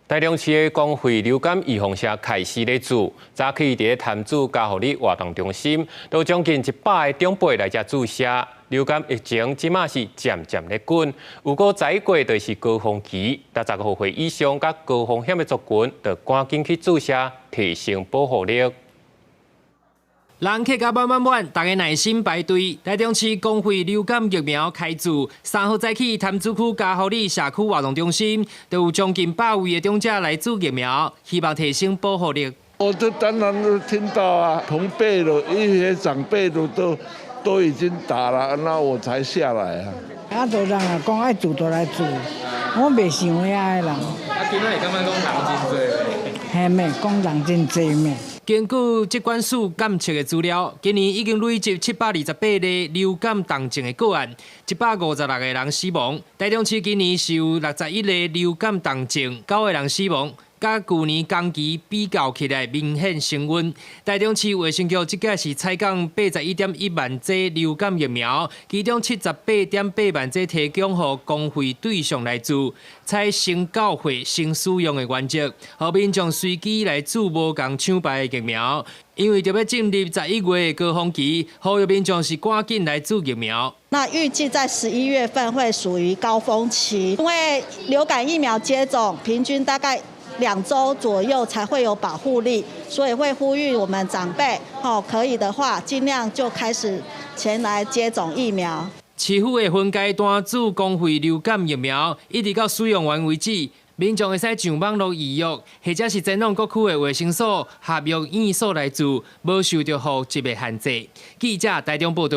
台中市的公费流感预防车开始咧做，早起伫潭子嘉护理活动中心，都将近100个长辈来遮注射。流感疫情即马是渐渐咧滚，如果再过就是高峰期，65岁以上甲高风险的族群，就赶紧去注射，提升保护力。 人客甲满，大家耐心排队。台中市公费流感疫苗开注，3号早起，潭子区嘉护理社区活动中心，都有将近100位的长者来注疫苗，希望提升保护力。我这当然都听到啊，同辈的一些长辈都已经打了，那我才下来啊。啊，都人啊讲爱做就来做，我袂想遐个人。啊，今仔日感觉讲人真多。嘿咩，讲人真多咩。 根据疾管署监测的资料，今年已经累积728例流感重症的个案，156个人死亡。台中市今年是有61例流感重症，9个人死亡，甲去年同期比较起来明显升温。台中市卫生局即届是采购81.1万剂流感疫苗，其中78.8万剂提供予公费对象来注，采先缴费先使用的原则，予民众随机来注无共抢排的疫苗。因为就要进入11月的高峰期，呼吁民众是赶紧来注疫苗。那预计在11月份会属于高峰期，因为流感疫苗接种平均大概2周左右才会有保护力，所以会呼吁我们长辈，可以的话尽量就开始前来接种疫苗。市府的分阶段注公费流感疫苗，一直到使用完为止。民众会使上网络预约，或者是前往各区的卫生所、合约院所来注，无受到户籍的限制。记者台中报道。